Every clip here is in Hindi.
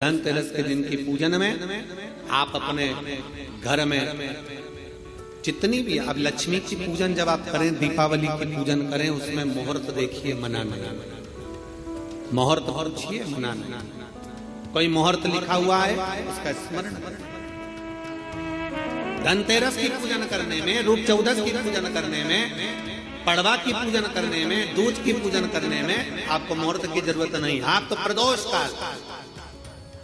धनतेरस के दिन की पूजन में आप अपने घर में जितनी भी अब लक्ष्मी की पूजन जब आप करें, दीपावली की पूजन करें, उसमें मुहूर्त देखिए, मनाना, मुहूर्त पूछिए, मनाना। कोई मुहूर्त लिखा हुआ है उसका स्मरण करें। धनतेरस की पूजन करने में, रूप चौदस की पूजन करने में, पड़वा की पूजन करने में, दूज की पूजन करने में आपको मुहूर्त की जरूरत नहीं। आप तो प्रदोष काल,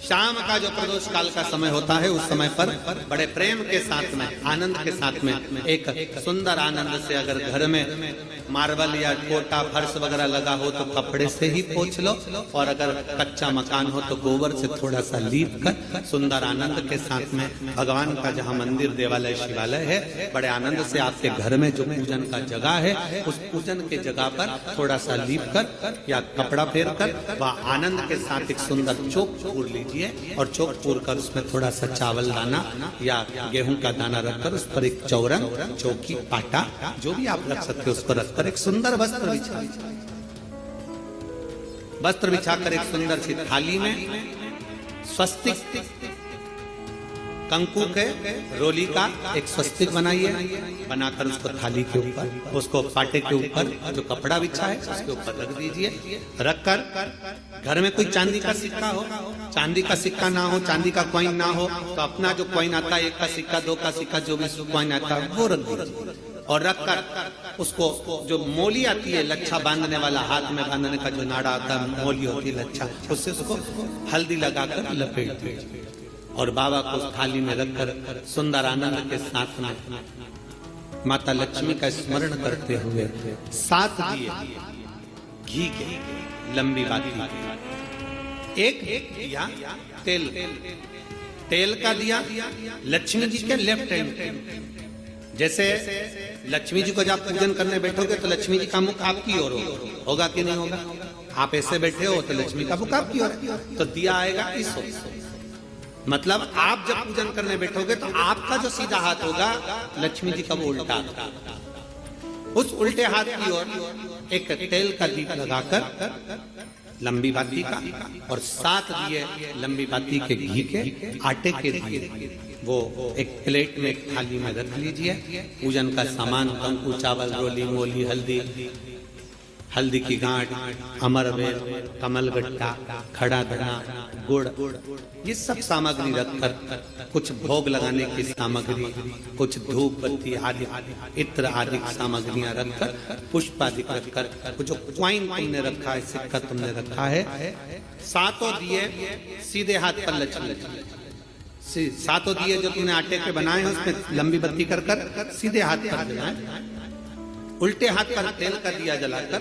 शाम का जो प्रदोष काल का समय होता है, उस समय पर बड़े प्रेम के साथ में, आनंद के साथ में, एक सुंदर आनंद से अगर घर में मार्बल या कोटा फर्श वगैरह लगा हो तो कपड़े से ही पोंछ लो, और अगर कच्चा मकान हो तो गोबर से थोड़ा सा लीप कर सुंदर आनंद के साथ में भगवान का जहाँ मंदिर, देवालय, शिवालय है, बड़े आनंद से आपके घर में जो पूजन का जगह है, उस पूजन के जगह पर थोड़ा सा लीप कर या कपड़ा फेर कर वह आनंद के साथ एक सुंदर चौक पूर लीजिए, और चौक पूर कर उसमें थोड़ा सा चावल दाना या गेहूं का दाना रखकर उस पर एक चौरंग, चौकी, पाटा जो भी आप रख सकते हो उसको रखकर एक सुंदर वस्त्र बिछाकर एक सुंदर सी थाली में स्वस्तिक कंकु के रोली का एक स्वस्तिक बनाइए, बनाकर उसको थाली के ऊपर, उसको पाटे के ऊपर जो कपड़ा बिछा है उसके ऊपर रख दीजिए। रखकर घर में कोई चांदी का सिक्का हो, चांदी का सिक्का ना हो, चांदी का कॉइन ना हो, तो अपना जो कॉइन आता है, 1 का सिक्का, 2 का सिक्का, जो भी कॉइन आता है वो रख दीजिए। और रखकर उसको जो मोली आती है, लच्छा बांधने वाला, हाथ में बांधने का जो नाड़ा आता है, मोली होती है लच्छा, उससे उसको हल्दी लगाकर लपेट दीजिए और बाबा को उस थाली में रखकर सुंदर आनंद के साथ में माता लक्ष्मी का स्मरण करते हुए 7 दिए घी के, लंबी बाती, एक दिया तेल का दिया लक्ष्मी जी के लेफ्ट हैंड। जैसे लक्ष्मी जी को जब पूजन करने बैठोगे तो लक्ष्मी जी का मुख आपकी ओर होगा कि नहीं होगा? आप ऐसे बैठे हो तो लक्ष्मी का मुख आपकी ओर, तो दिया आएगा इस ओर। मतलब आप जब पूजन करने बैठोगे तो आपका जो सीधा हाथ होगा लक्ष्मी जी का वो उल्टा, उस उल्टे हाथ की ओर एक तेल का दीप लगाकर लंबी बाती का, और 7 दिए लंबी बाती के घी के, आटे के दिए वो एक प्लेट में, एक थाली में रख लीजिए। पूजन का सामान, कंकु, चावल, रोली, मोली, हल्दी की गांठ, अमरवेल, कमलगट्टा, खड़ा धना, गुड़, ये सब सामग्री रखकर, कुछ भोग लगाने की सामग्री, कुछ धूप बत्ती आदि, इत्र आदि सामग्रियां रखकर, पुष्प आदि रखकर, कुछ जो क्वाइन तुमने रखा है, सिक्का तुमने रखा है, 7 दिए सीधे हाथ पर लक्ष्मी, 7 दिए जो तुमने आटे के बनाए हैं उसमें लंबी बत्ती कर सीधे हाथ पर जलाएं। उल्टे हाथ पर तेल का दिया जलाकर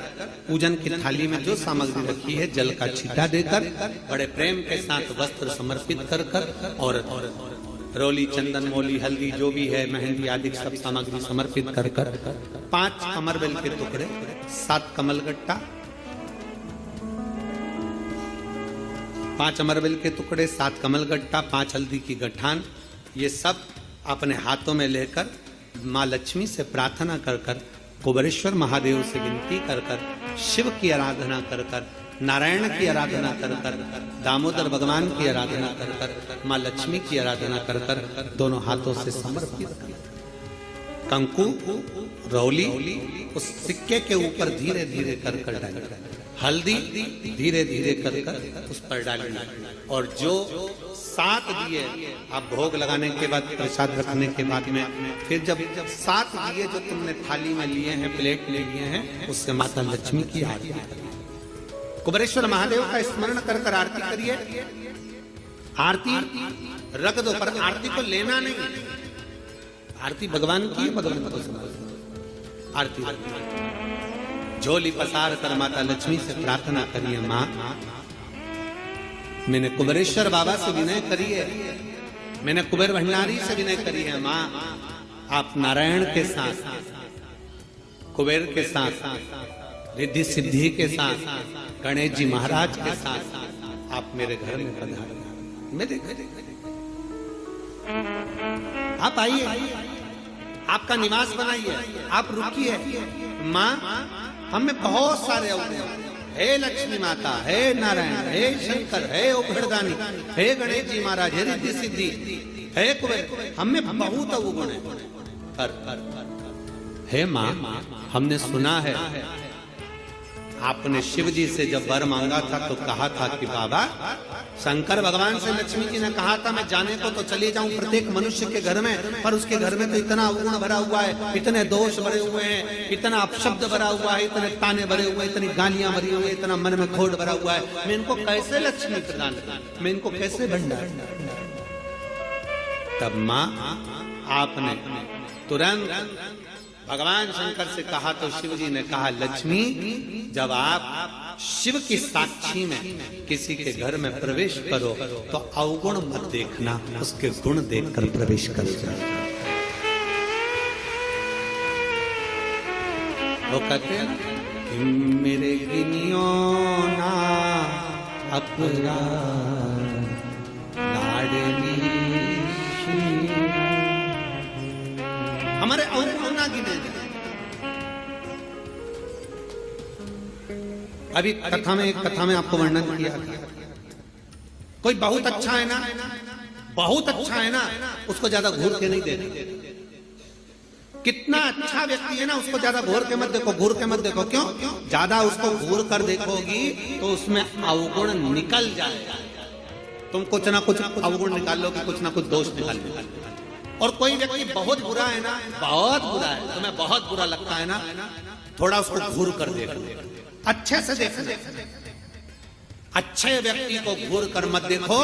पूजन की थाली में जो सामग्री रखी है जल का छींटा देकर, बड़े प्रेम के साथ वस्त्र समर्पित कर और रोली, चंदन, मोली, हल्दी जो भी है, मेहंदी आदि सब सामग्री समर्पित कर 5 अमरवेल के टुकड़े, 7 कमलगट्टा, 5 अमरवेल के टुकड़े, 7 कमलगट्टा, 5 हल्दी की गठान, ये सब अपने हाथों में लेकर माँ लक्ष्मी से प्रार्थना कर कुबेरेश्वर महादेव से विनती कर शिव की आराधना कर नारायण की आराधना कर दामोदर भगवान की आराधना कर माँ लक्ष्मी की आराधना कर दोनों हाथों से समर्पित कंकु, रौली उस सिक्के के ऊपर धीरे धीरे कर डालें, हल्दी धीरे धीरे कर उस पर डालें, और जो 7 दिए आप भोग लगाने के बाद, प्रसाद रखने के बाद में, फिर जब 7 दिए जो तुमने थाली में लिए हैं, प्लेट में लिए हैं, उससे माता लक्ष्मी की आरती करिए, कुबेरेश्वर महादेव का स्मरण कर आरती करिए। आरती रख दो, पर आरती को लेना नहीं, आरती भगवान की है, भगवान को समझो। आरती झोली पसार कर माता लक्ष्मी से प्रार्थना करिए, माँ मैंने कुबेरेश्वर बाबा से विनय करी है, मैंने कुबेर भंडारी से विनय करी है, माँ आप नारायण के साथ, कुबेर के साथ, रिद्धि सिद्धि के साथ, गणेश जी महाराज के साथ आप मेरे घर में पधारिए, मेरे आप आइए, आपका निवास बनाइए, आप रुकिए। माँ हम में बहुत सारे अवगुण, हे लक्ष्मी माता, हे नारायण, हे शंकर, हे उभड़दानी, हे गणेश जी महाराज, हे रिद्धि सिद्धि, हे कुबेर, हमें बहुत अवगुण है। हे माँ, हमने सुना है आपने शिव जी से जब वर मांगा था तो कहा था कि बाबा, शंकर भगवान से लक्ष्मी जी ने कहा था मैं जाने को तो चले जाऊं प्रत्येक मनुष्य के घर में, पर उसके घर में तो इतना अवगुण भरा हुआ है, इतने दोष भरे हुए हैं, इतना अपशब्द भरा हुआ है, इतने ताने भरे हुए, इतनी गालियां भरी हुई, इतना मन में खोट भरा हुआ है, मैं इनको कैसे लक्ष्मी प्रदान करूं, मैं इनको कैसे भंडार। तब माँ आपने तुरंत भगवान शंकर से कहा तो शिव जी ने कहा, लक्ष्मी, जब आप शिव की साक्षी में किसी के घर में प्रवेश करो तो अवगुण मत देखना, उसके गुण देखकर प्रवेश करो। वो कहते हैं मेरे गिनियो ना अपराध लाडली, हमारे अवगुण ना गिने। अभी कथा में आपको वर्णन किया था, कोई बहुत अच्छा है ना, बहुत अच्छा है ना, उसको ज्यादा घूर के नहीं देना। कितना अच्छा व्यक्ति है ना, उसको ज्यादा घूर के मत देखो, घूर के मत देखो। क्यों? ज्यादा उसको घूर कर देखोगी तो उसमें अवगुण निकल जाएगा। तुम कुछ ना कुछ अवगुण निकाल लो, कुछ ना कुछ दोष निकाल लो। और कोई व्यक्ति बहुत बुरा है ना, बहुत बुरा है, तुम्हें बहुत बुरा लगता है ना, थोड़ा उसको घूर कर देखो, अच्छे से देखो। अच्छे व्यक्ति को घूर कर मत देखो,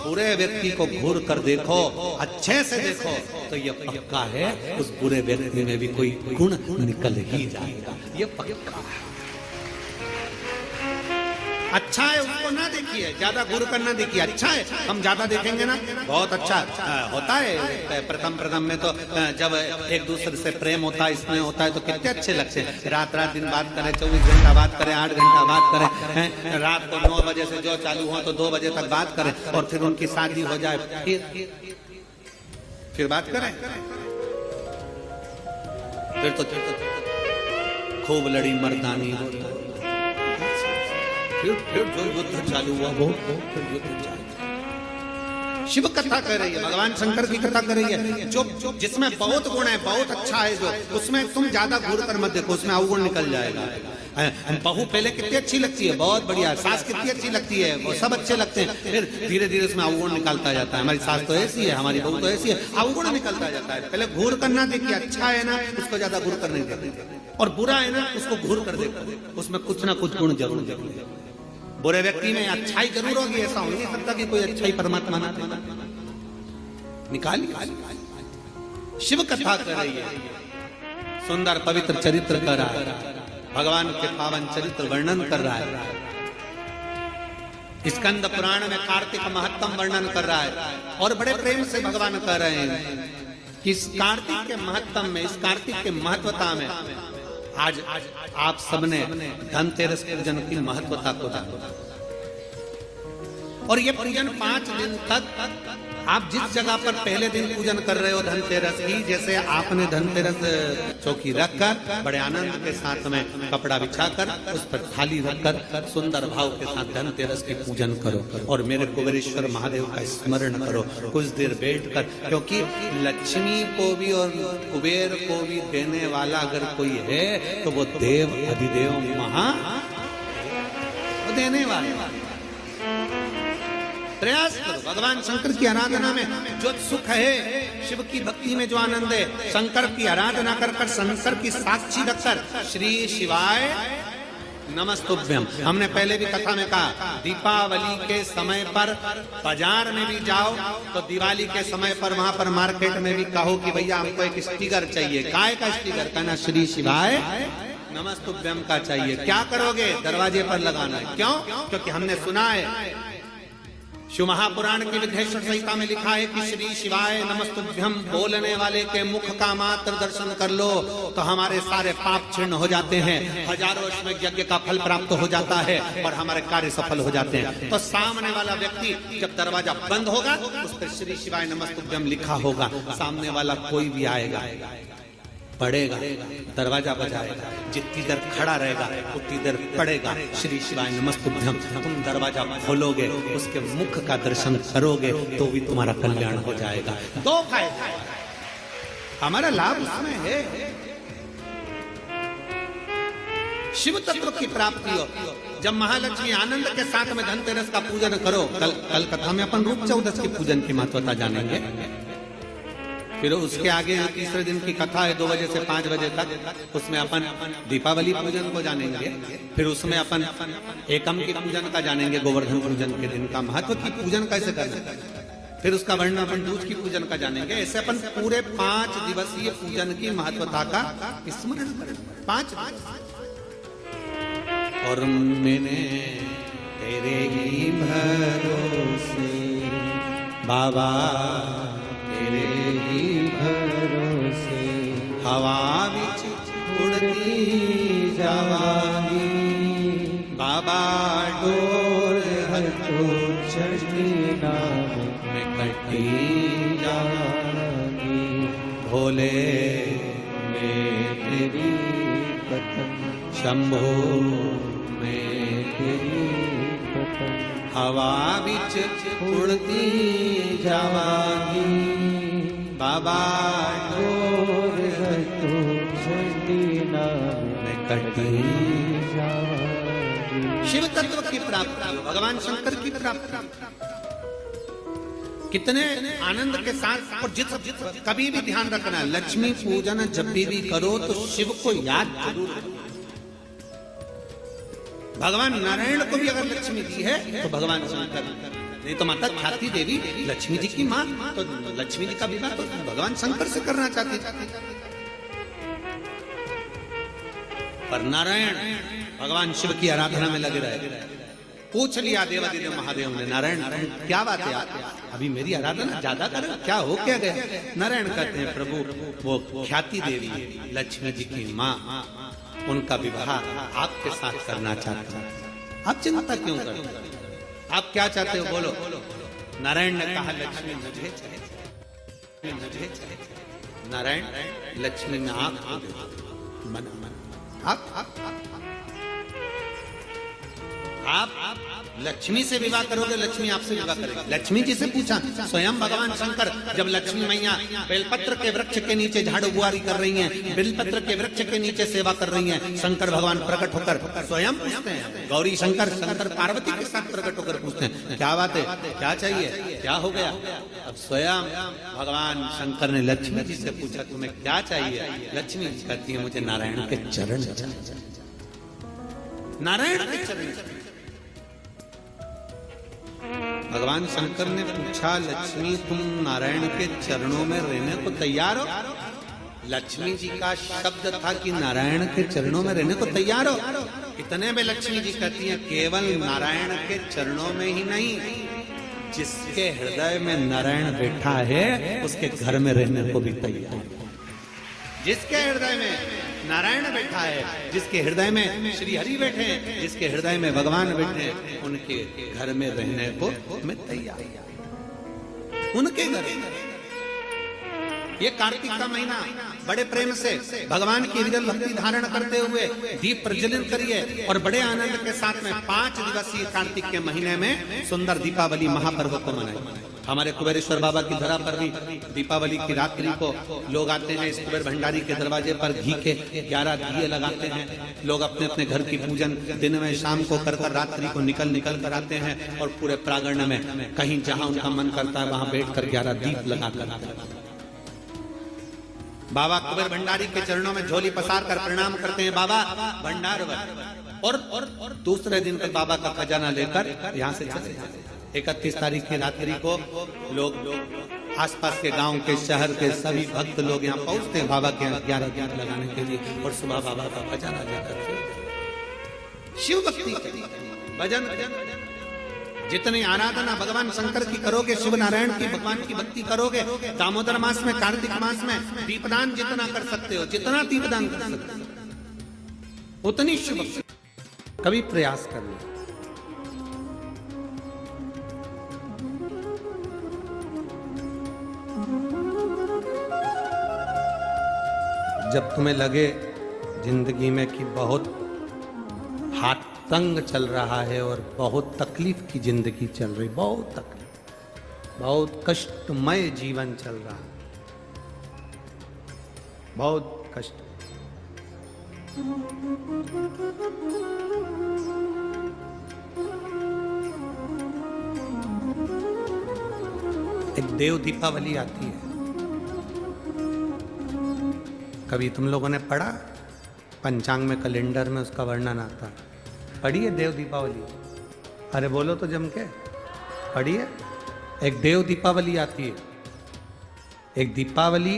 बुरे व्यक्ति को घूर कर देखो, अच्छे से देखो, तो ये पक्का है उस बुरे व्यक्ति में भी कोई गुण निकल ही जाएगा, ये पक्का है। अच्छा है उसको ना देखिए, ज्यादा घूर कर ना देखिए। अच्छा है, हम ज्यादा देखेंगे ना, बहुत अच्छा होता है। प्रथम में तो जब एक दूसरे से प्रेम होता है, इसमें होता है, तो कितने अच्छे लगते हैं। रात दिन बात करें, 24 घंटा बात करें, 8 घंटा बात करें, रात को 9 बजे से जो चालू हो तो 2 बजे तक बात करें, और फिर उनकी शादी हो जाए, फिर बात करें, फिर तो खूब लड़ी मर्दानी, फिर जो युद्ध चालू हुआ वो फिर युद्ध चालू। शिव कथा कर रही है, भगवान शंकर की कथा कर रही है, जो जिसमें बहुत गुण है, बहुत अच्छा है, जो उसमें तुम ज्यादा घूर कर मत देखो, उसमें अवगुण निकल जाएगा। बहू पहले कितनी अच्छी लगती है, बहुत बढ़िया, सास कितनी अच्छी लगती है, वो सब अच्छे लगते हैं, फिर धीरे धीरे उसमें अवगुण निकलता जाता है। हमारी सास तो ऐसी है, हमारी बहू तो ऐसी है, अवगुण निकलता जाता है। पहले घूर करना देखिए, अच्छा है ना उसको ज्यादा घूर कर नहीं देते, और बुरा है ना उसको घूर कर देखो, उसमें कुछ ना कुछ गुण जरूर जरूर। बुरे व्यक्ति में अच्छाई जरूर होगी, ऐसा हो नहीं सकता कि कोई अच्छाई परमात्मा ना निकाल। शिव कथा कर रही है, सुंदर पवित्र चरित्र कर रहा है, भगवान के पावन चरित्र वर्णन कर रहा है। स्कंद पुराण में कार्तिक महत्तम वर्णन कर रहा है, और बड़े प्रेम से भगवान कह रहे हैं कि इस कार्तिक के महत्तम में, इस कार्तिक के महत्वता में आज आप सबने धनतेरस पूजन की महत्वता को जाना, और ये पूजन 5 दिन तक आप जिस जगह पर पहले दिन पूजन कर रहे हो धनतेरस की, जैसे आपने धनतेरस चौकी रखकर बड़े आनंद के साथ में कपड़ा बिछाकर उस पर थाली रखकर सुंदर भाव के साथ धनतेरस की पूजन करो, और मेरे कुबेरेश्वर महादेव का स्मरण करो कुछ देर बैठकर, क्योंकि लक्ष्मी को भी और कुबेर को भी देने वाला अगर कोई है तो वो देव अधिदेव महा देने वाले। प्रयास करो भगवान शंकर की आराधना में जो सुख है, शिव की भक्ति में जो आनंद है, शंकर की आराधना कर कर, शंकर की साक्षी रखकर, श्री शिवाय नमस्तुभ्यम। हमने पहले भी कथा में कहा, दीपावली के समय पर बाजार में भी जाओ तो दिवाली के समय पर वहां पर मार्केट में भी कहो कि भैया हमको एक स्टिकर चाहिए, काय का स्टिकर, कहना श्री शिवाय नमस्तुभ्यम का चाहिए। क्या करोगे? दरवाजे पर लगाना है। क्यों? क्योंकि हमने सुना है, शिव महापुराण की विद्येश्वर संहिता में लिखा है कि श्री शिवाय नमस्तुभ्यम बोलने वाले के मुख का मात्र दर्शन कर लो तो हमारे सारे पाप क्षीण हो जाते हैं, हजारों वर्ष यज्ञ का फल प्राप्त हो जाता है और हमारे कार्य सफल हो जाते हैं। तो सामने वाला व्यक्ति जब दरवाजा बंद होगा उस पर श्री शिवाय नमस्तुभ्यम लिखा होगा, सामने वाला कोई भी आएगा पड़ेगा, दरवाजा बजाएगा, जितनी देर खड़ा रहेगा उतनी देर पड़ेगा। श्री शिवाय नमस्तुभ्यम। तुम दरवाजा खोलोगे, उसके मुख का दर्शन करोगे तो भी तुम्हारा कल्याण हो जाएगा। दो फायदे, हमारा लाभ उसमें है। शिव तत्व की प्राप्ति हो। जब महालक्ष्मी आनंद के साथ में धनतेरस का पूजन करो, कल कथा में अपन रूप चौदस के पूजन की महत्वता जानेंगे। फिर उसके आगे तीसरे दिन की कथा है 2 बजे से 5 बजे तक, उसमें अपन दीपावली पूजन को जानेंगे। फिर उसमें अपन एकम की पूजन का जानेंगे, गोवर्धन पूजन के दिन का महत्व की पूजन कैसे करना। फिर उसका वर्णन अपन दूज की पूजन का जानेंगे। ऐसे अपन पूरे 5 दिवसीय पूजन की महत्वता का स्मरण करेंगे। 5 और मैंने तेरे ही भरोसे बाबा, तेरे ही भरोसे हवा विच उड़ती जावांगी बाबा, डोर हल्चो चढ़ती नाम में कटी जावांगी। भोले में तेरी पतंग, शंभो में तेरी पतंग हवा विच उड़ती जावांगी बाबा, डोर हल्चो चढ़ती नाम में कटी जावांगी। शिव तत्व की प्राप्ति, भगवान शंकर की प्राप्ति कितने आनंद के साथ। और जित कभी भी ध्यान रखना, लक्ष्मी पूजन जब भी करो तो शिव को याद जरूर करो। भगवान नारायण को भी अगर लक्ष्मी दी है तो भगवान शंकर, नहीं तो माता ख्याति देवी लक्ष्मी जी की मां, तो लक्ष्मी जी का विवाह तो भगवान शंकर से करना चाहती। पर नारायण भगवान शिव की आराधना में लगे रहे। पूछ लिया देवादिदेव महादेव ने, नारायण क्या बात है, अभी मेरी आराधना ज्यादा करें, क्या हो क्या गया। नारायण कहते हैं, प्रभु वो ख्याति देवी लक्ष्मी जी की माँ, उनका विवाह आपके साथ करना चाहते हैं। आप चिंता क्यों करते हैं, आप क्या चाहते हो बोलो। नारायण ने कहा, लक्ष्मी मुझे चाहिए, मुझे चाहिए। नारायण लक्ष्मी में आप मन आप लक्ष्मी से विवाह करोगे, लक्ष्मी आपसे विवाह करेगी। लक्ष्मी जी से पूछा, स्वयं भगवान शंकर जब लक्ष्मी मैया बेलपत्र के वृक्ष के नीचे झाड़ू बुआरी कर रही हैं, बेलपत्र के वृक्ष के नीचे सेवा कर रही हैं, शंकर भगवान प्रकट होकर स्वयं पूछते हैं, गौरी शंकर, शंकर पार्वती के साथ प्रकट होकर पूछते हैं, क्या बात है, क्या चाहिए, क्या हो गया। अब स्वयं भगवान शंकर ने लक्ष्मी जी से पूछा, तुम्हें क्या चाहिए। लक्ष्मी जी कहती है, मुझे नारायण के चरण चाहिए, नारायण के चरण। भगवान शंकर ने पूछा, लक्ष्मी तुम नारायण के चरणों में रहने को तैयार हो। लक्ष्मी जी का शब्द था कि नारायण के चरणों में रहने को तैयार हो। इतने में लक्ष्मी जी कहती हैं, केवल नारायण के चरणों में ही नहीं, जिसके हृदय में नारायण बैठा है उसके घर में रहने को भी तैयार। जिसके हृदय में नारायण बैठा है, जिसके हृदय में श्री हरि बैठे हैं, जिसके हृदय में भगवान बैठे हैं, उनके घर में रहने को मैं तैयार। उनके घर, ये कार्तिक का महीना बड़े प्रेम से भगवान की विरल भक्ति धारण करते हुए दीप प्रज्वलित करिए और बड़े आनंद के साथ में 5 दिवसीय कार्तिक के महीने में सुंदर दीपावली महापर्व को मनाए। हमारे कुबेरेश्वर बाबा की धरा पर भी दीपावली की रात्रि को लोग आते हैं, इस कुबेर भंडारी के दरवाजे पर घी के 11 दिए लगाते हैं। लोग अपने अपने घर की पूजन दिन में शाम को कर रात्रि को निकल कर आते हैं और पूरे प्रांगण में कहीं जहां उनका मन करता है वहां बैठ कर 11 दीप लगा कर बाबा कुबेर भंडारी के चरणों में झोली पसार कर प्रणाम करते हैं, बाबा भंडार। और दूसरे दिन तक बाबा का खजाना लेकर यहाँ से चले जाते हैं। 31 तारीख की रात्रि को लोग आसपास के गांव के शहर के सभी भक्त लोग यहाँ पहुंचते हैं बाबा के 11 दीप लगाने के लिए और सुबह बाबा का खजाना लेकर शिव भक्ति भजन। जितनी आराधना भगवान शंकर की करोगे, शिव नारायण की भगवान की भक्ति करोगे, दामोदर मास में, कार्तिक मास में दीपदान जितना कर सकते हो, जितना दीपदान कर सकते हो उतनी शिव भक्ति कभी प्रयास करना। जब तुम्हें लगे जिंदगी में कि बहुत हाथ तंग चल रहा है और बहुत तकलीफ की जिंदगी चल रही, बहुत तकलीफ, बहुत कष्टमय जीवन चल रहा है, बहुत कष्ट। एक देव दीपावली आती है, कभी तुम लोगों ने पढ़ा? पंचांग में, कैलेंडर में उसका वर्णन आता है। पढ़ी है देव दीपावली? अरे बोलो तो जम के, पढ़ी है? एक देव दीपावली आती है, एक दीपावली,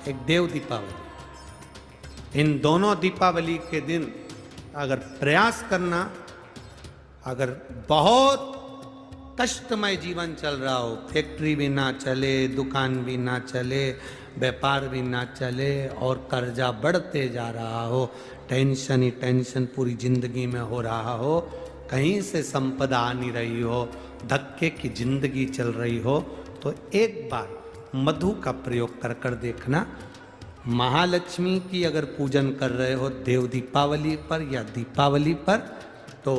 एक देव दीपावली। इन दोनों दीपावली के दिन अगर प्रयास करना, अगर बहुत कष्टमय जीवन चल रहा हो, फैक्ट्री भी ना चले, दुकान भी ना चले, व्यापार भी ना चले और कर्जा बढ़ते जा रहा हो, टेंशन ही टेंशन पूरी जिंदगी में हो रहा हो, कहीं से संपदा आ नहीं रही हो, धक्के की जिंदगी चल रही हो, तो एक बार मधु का प्रयोग कर कर देखना। महालक्ष्मी की अगर पूजन कर रहे हो देव दीपावली पर या दीपावली पर, तो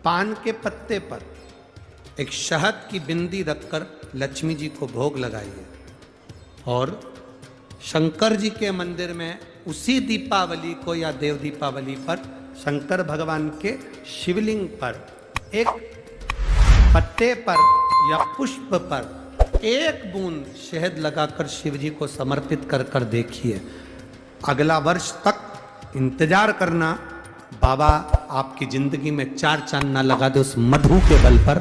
पान के पत्ते पर एक शहद की बिंदी रखकर लक्ष्मी जी को भोग लगाइए और शंकर जी के मंदिर में उसी दीपावली को या देव दीपावली पर शंकर भगवान के शिवलिंग पर एक पत्ते पर या पुष्प पर एक बूंद शहद लगाकर शिव जी को समर्पित कर कर देखिए। अगला वर्ष तक इंतजार करना, बाबा आपकी जिंदगी में चार चांद ना लगा दे उस मधु के बल पर।